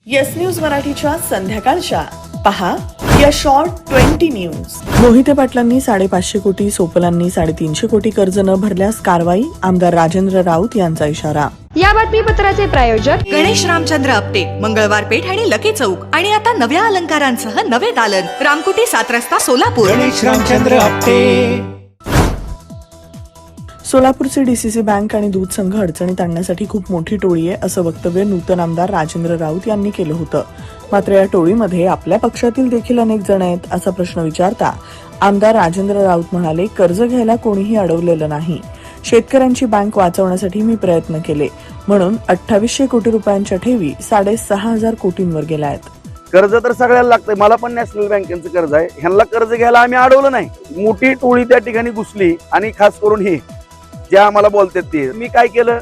Yes news मराठीच्या संध्याकाळच्या पहा या शॉर्ट 20 न्यूज. मोहिते पाटलांनी 550 कोटी, सोपलांनी 350 कोटी कर्ज न भरल्यास कारवाई, आमदार राजेंद्र राऊत यांचा इशारा. या बातमीपत्राचे प्रायोजक गणेश रामचंद्र आपटे, मंगळवार पेठ आणि लकी चौक आणि आता नव्या अलंकारांसह नवे दालन, रामकुटी 7 रस्ता सोलापूर. गणेश रामचंद्र आपटे. सोलापूरचे डीसीसी बँक आणि दूध संघ अडचणीत आणण्यासाठी खूप मोठी टोळी आहे असं वक्तव्य नूतन आमदार राजेंद्र राऊत यांनी केलं होतं. मात्र या टोळीमध्ये आपल्या पक्षातील देखील अनेक जण आहेत असा प्रश्न विचारता आमदार राजेंद्र राऊत म्हणाले, कर्ज घ्यायला कोणीही अडवलेलं नाही. शेतकऱ्यांची बँक वाचवण्यासाठी मी प्रयत्न केले म्हणून 2800 कोटी रुपयांच्या ठेवी 6,500 कोटींवर गेल्या आहेत. कर्ज तर सगळ्याला लागतंय. मला पण नॅशनल बँकेचं कर्ज आहे. ह्यांना कर्ज घ्यायला आम्ही अडवलं नाही. मोठी टोळी त्या ठिकाणी घुसली आणि खास करून हे जे आम्हाला बोलतात ते. मी काय केलं,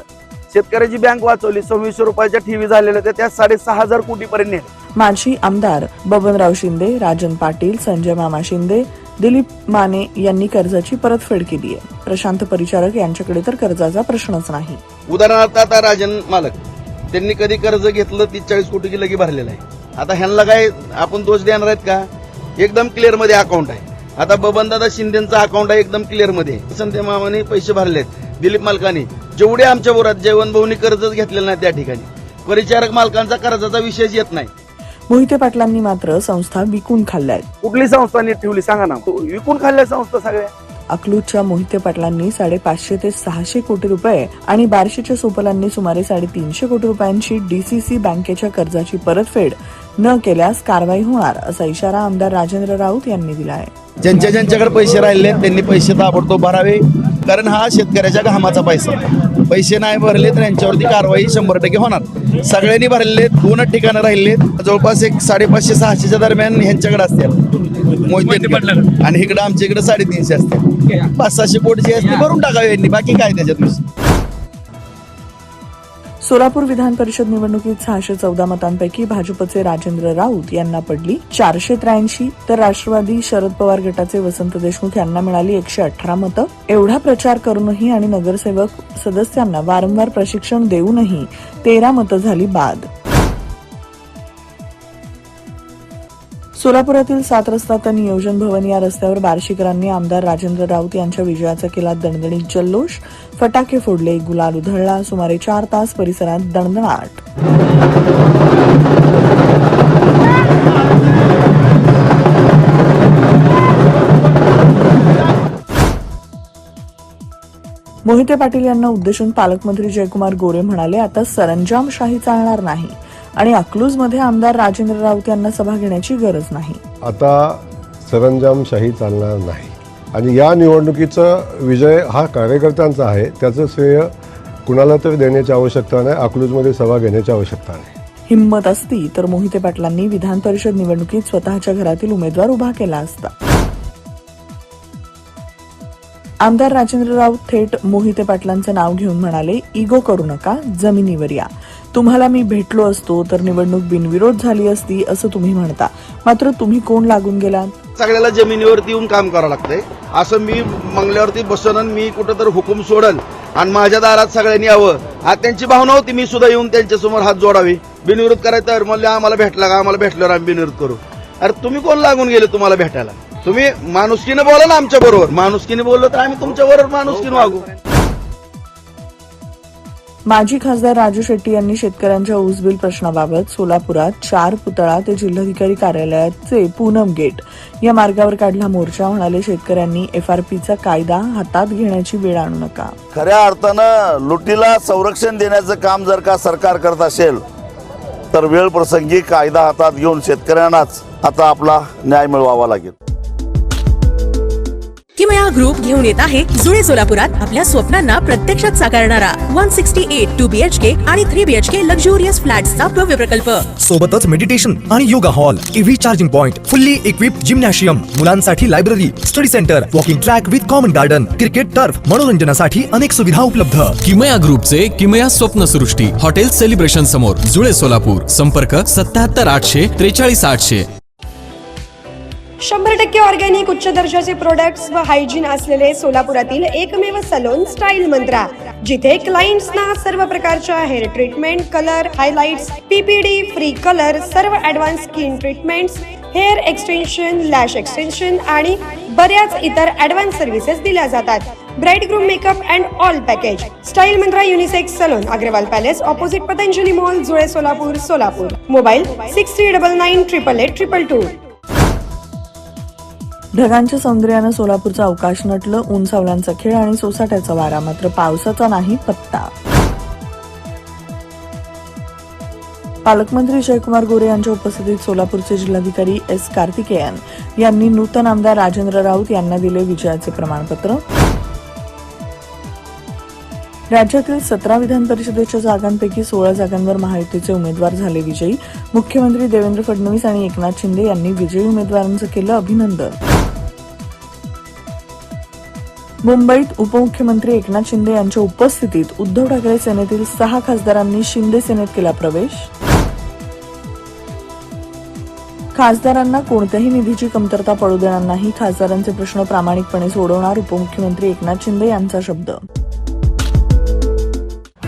शेतकऱ्याची बँक वाचवली. 2600 रुपयाच्या ठेवी झालेल्या त्या 6,500 कोटी पर्यंत. माजी आमदार बबनराव शिंदे, राजन पाटील, संजय मामा शिंदे, दिलीप माने यांनी कर्जाची परतफेड केली आहे. प्रशांत परिचारक यांच्याकडे तर कर्जाचा प्रश्नच नाही. उदाहरणार्थ आता राजन मालक त्यांनी कधी कर्ज घेतलं 40 कोटीची लगी भरलेलं आहे. आता ह्यांना काय आपण दोष देणार आहेत का? एकदम क्लिअर मध्ये अकाउंट आहे. आता बबनदादा शिंदेचा अकाउंट आहे एकदम क्लिअर मध्ये. संजय मामाने पैसे भरलेत, दिलीप मालकाने जेवढे आमच्या बोरात जयवंत भाऊनी कर्जच घेतलेलं नाही. त्या ठिकाणी परिचारक मालकांचा कर्जाचा विषयच येत नाही. मोहिते पाटलांनी मात्र संस्था विकून खाल्ल्या आहेत. कुठली संस्था नीट ठेवली सांगा ना? विकून खाल्ल्या संस्था सगळ्या. अकलूजच्या मोहिते पाटलांनी 550 ते 600 कोटी रुपये आणि बार्शीच्या सोपलांनी सुमारे 350 कोटी रुपयांची डीसीसी बँकेच्या कर्जाची परतफेड न केल्यास कारवाई होणार असा इशारा आमदार राजेंद्र राऊत यांनी दिला आहे. ज्यांच्याकडे पैसे राहिले त्यांनी पैसे ताबडतोब भरावे, कारण हा शेतकऱ्याच्या घामाचा पैसा. पैसे नाही भरले तर यांच्यावरती कारवाई 100% होणार. सगळ्यांनी भरलेले 2 ठिकाणं राहिले, जवळपास 550-600च्या दरम्यान ह्यांच्याकडे असतात मोहिते आणि इकडे आमच्या इकडे 350 असते. 500-600 कोटी जे असते भरून टाकावे यांनी, बाकी काय त्याच्यात. सोलापूर विधान परिषद निवडणुकीत 614 मतांपैकी भाजपचे राजेंद्र राऊत यांना पडली 483, तर राष्ट्रवादी शरद पवार गटाचे वसंत देशमुख यांना मिळाली 118 मतं. एवढा प्रचार करूनही आणि नगरसेवक सदस्यांना वारंवार प्रशिक्षण देऊनही 13 मतं झाली बाद. सोलापुरातील 7 रस्ता ते नियोजन भवन या रस्त्यावर बार्शीकरांनी आमदार राजेंद्र राऊत यांच्या विजयाचा केला दणदणीत जल्लोष. फटाके फोडले, गुलाल उधळला. सुमारे 4 तास परिसरात दणदणाट. मोहिते पाटील यांना उद्देशून पालकमंत्री जयकुमार गोरे म्हणाले, आता सरंजामशाही चालणार नाही आणि अकलूजमध्ये आमदार राजेंद्र राऊत यांना सभा घेण्याची गरज नाही. आता सरंजामशाही चालणार नाही आणि या निवडणुकीचा विजय हा कार्यकर्त्यांचा आहे. त्याचं श्रेय कुणाला तरी देण्याची आवश्यकता नाही. अकलूजमध्ये सभा घेण्याची आवश्यकता नाही. हिंमत असती तर मोहिते पाटलांनी विधान परिषद निवडणुकीत स्वतःच्या घरातील उमेदवार उभा केला असता. आमदार राजेंद्र राऊत थेट मोहिते पाटलांचं नाव घेऊन म्हणाले, इगो करू नका, जमिनीवर या. तुम्हाला मी भेटलो असतो तर निवडणूक बिनविरोध झाली असती असं तुम्ही म्हणता, मात्र तुम्ही कोण लागून गेलात? सगळ्याला जमिनीवरती येऊन काम करावं लागतंय. असं मी मंगल्यावरती बसन आणि मी कुठं तर हुकूम सोडन आणि माझ्या दारात सगळ्यांनी यावं, आज त्यांची भावना होती. मी सुद्धा येऊन त्यांच्यासमोर हात जोडावे, बिनविरोध करायचं. तर म्हणले आम्हाला भेटला का? आम्हाला भेटल्यावर आम्ही बिनविरोध करू. अरे तुम्ही कोण लागून गेले तुम्हाला भेटायला? तुम्ही माणुसकीने बोला ना आमच्या बरोबर. माणुसकीने बोललो तर आम्ही तुमच्या बरोबर माणुसकीने वागू. माजी खासदार राजू शेट्टी यांनी शेतकऱ्यांच्या ऊस बिल प्रश्नाबाबत सोलापुरात 4 पुतळा ते जिल्हाधिकारी कार्यालयाचे पूनम गेट या मार्गावर काढला मोर्चा. म्हणाले, शेतकऱ्यांनी FRPचा कायदा हातात घेण्याची वेळ आणू नका. खऱ्या अर्थानं लुटीला संरक्षण देण्याचं काम जर का सरकार करत असेल तर वेळ प्रसंगी कायदा हातात घेऊन शेतकऱ्यांनाच आता आपला न्याय मिळवावा लागेल. किमया ग्रुप घेऊन येत आहे जुळे सोलापुरात आपल्या स्वप्नांना प्रत्यक्षात साकारणारा 168 2 BHK आणि 3 BHK लक्झुरियस फ्लॅट्सचा भव्य प्रकल्प. सोबतच मेडिटेशन आणि yoga hall, EV charging point, fully equipped gymnasium, मुलांसाठी library, study centre, walking track with common garden, cricket turf, मनोरंजनासाठी अनेक सुविधा उपलब्ध. किमया ग्रुपचे किमया स्वप्नसृष्टी हॉटेल सेलिब्रेशन समोर जुळे सोलापूर. संपर्क 77 800 43 800. 100% ऑर्गॅनिक उच्च दर्जाचे प्रोडक्ट्स व हायजीन असलेले सोलापुरातील एकमेव सलोन स्टाईल मंत्रा, जिथे क्लायंट्सना सर्व प्रकारच्या hair treatment, colour, highlights, PPD, free colour, सर्व advance skin treatments, hair extension, lash extension आणि बऱ्याच इतर ॲडव्हान्स सर्व्हिसेस दिल्या जातात. Bride groom makeup and all package. Style Mantra unisex salon, Agarwal palace, opposite Patanjali mall, Jule, Solapur, Solapur. Mobile 6399888822. ढगांच्या सौंदर्यानं सोलापूरचा अवकाश नटलं. ऊन सावल्यांचा खेळ आणि सोसाट्याचा वारा, मात्र पावसाचा नाही पत्ता. पालकमंत्री जयकुमार गोरे यांच्या उपस्थितीत सोलापूरचे जिल्हाधिकारी एस कार्तिकेयन यांनी नूतन आमदार राजेंद्र राऊत यांना दिले विजयाचे प्रमाणपत्र. राज्यातील 17 विधान परिषदेच्या जागांपैकी 16 जागांवर महायुतीचे उमेदवार झाले विजयी. मुख्यमंत्री देवेंद्र फडणवीस आणि एकनाथ शिंदे यांनी विजयी उमेदवारांचं केलं अभिनंदन. मुंबईत उपमुख्यमंत्री एकनाथ शिंदे यांच्या उपस्थितीत उद्धव ठाकरे सेनेतील 6 खासदारांनी शिंदे सेनेत केला प्रवेश. खासदारांना कोणत्याही निधीची कमतरता पडू देणार नाही, खासदारांचे प्रश्न प्रामाणिकपणे सोडवणार, उपमुख्यमंत्री एकनाथ शिंदे यांचा शब्द.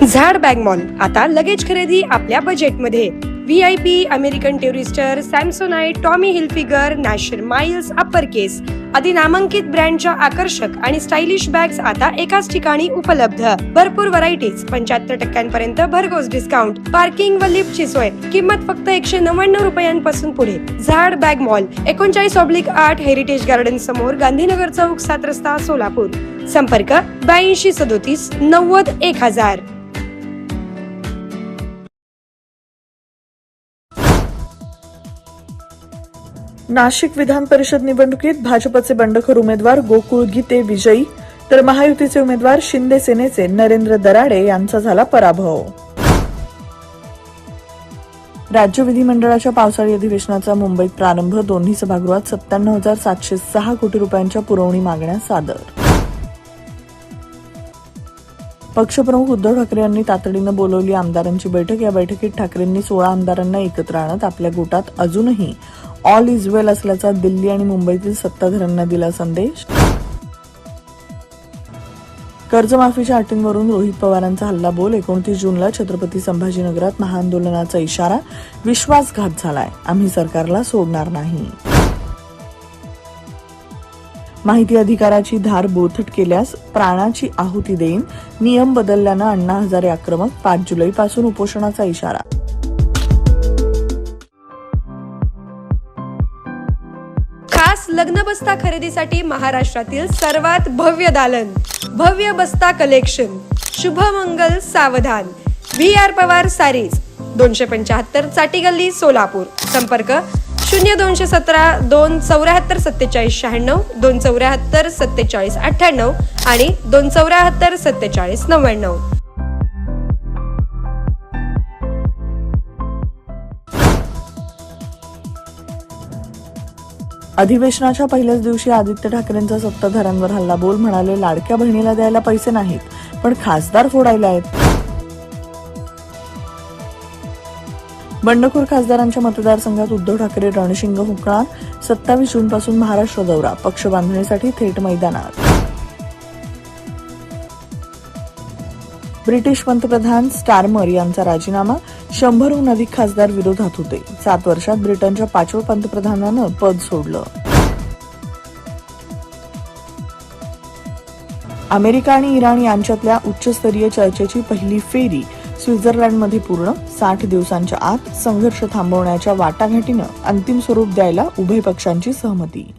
झाड बॅग मॉल, आता लगेज खरेदी आपल्या बजेटमध्ये. VIP, American Tourister, Samsonite, Tommy Hilfiger, National Miles, Uppercase आदी नामांकित ब्रँडच्या आकर्षक आणि स्टायलिश बॅग्स आता एकाच ठिकाणी उपलब्ध. भरपूर व्हरायटीज, 75% भरघोस डिस्काउंट, पार्किंग व लिफ्टची सोय. किंमत फक्त 199 रुपयांपासून पुढे. झाड बॅग मॉल, 39/8 हेरिटेज गार्डन समोर, गांधीनगर चौक, 7 रस्ता, सोलापूर. संपर्क 8237 90 1000. नाशिक विधान परिषद निवडणुकीत भाजपचे बंडखोर उमेदवार गोकुळ गीते विजयी, तर महायुतीचे उमेदवार शिंदे सेनेचे नरेंद्र दराडे यांचा झाला पराभव. राज्य विधिमंडळाच्या पावसाळी अधिवेशनाचा मुंबईत प्रारंभ. दोन्ही सभागृहात 57,706 कोटी रुपयांच्या पुरवणी मागण्या सादर. पक्षप्रमुख उद्धव ठाकरे यांनी तातडीनं बोलवली आमदारांची बैठक. या बैठकीत ठाकरेंनी 16 आमदारांना एकत्र आणत आपल्या गोटात अजूनही ऑल इज वेल असल्याचा दिल्ली आणि मुंबईतील सत्ताधाऱ्यांना दिला संदेश. कर्जमाफीच्या अटींवरून रोहित पवारांचा हल्लाबोल. 29 जूनला छत्रपती संभाजीनगरात महाआंदोलनाचा इशारा. विश्वासघात झालाय, आम्ही सरकारला सोडणार नाही. माहिती अधिकाराची धार बोथट केल्यास प्राणाची आहुती देईन. नियम बदलल्यानं अण्णा हजारे आक्रमक. 5 जुलैपासून उपोषणाचा इशारा. खास लग्न बस्ता खरेदीसाठी महाराष्ट्रातील सर्वात भव्य दालन, भव्य बस्ता कलेक्शन. शुभमंगल सावधान. VR पवार सारीज, 275 चाटी गल्ली, सोलापूर. संपर्क 0217 274 47 96, 274 47 98 आणि 274 47 99. अधिवेशनाच्या पहिल्याच दिवशी आदित्य ठाकरेंचा सत्ताधाऱ्यांवर हल्लाबोल. म्हणाले, लाडक्या बहिणीला द्यायला पैसे नाहीत, पण खासदार फोडायला आहेत. बंडखोर खासदारांच्या मतदारसंघात उद्धव ठाकरे रणशिंग फुंकणार. 27 जूनपासून महाराष्ट्र दौरा. पक्ष बांधणीसाठी थेट मैदानात. ब्रिटिश पंतप्रधान स्टारमर यांचा राजीनामा. 100हून अधिक खासदार विरोधात होते. 7 वर्षात ब्रिटनच्या 5व्या पंतप्रधानानं पद सोडलं. अमेरिका आणि इराण यांच्यातल्या उच्चस्तरीय चर्चेची पहिली फेरी स्वित्झर्लंडमध्ये पूर्ण. 60 दिवसांच्या आत संघर्ष थांबवण्याच्या वाटाघाटीनं अंतिम स्वरूप द्यायला उभय पक्षांची सहमती.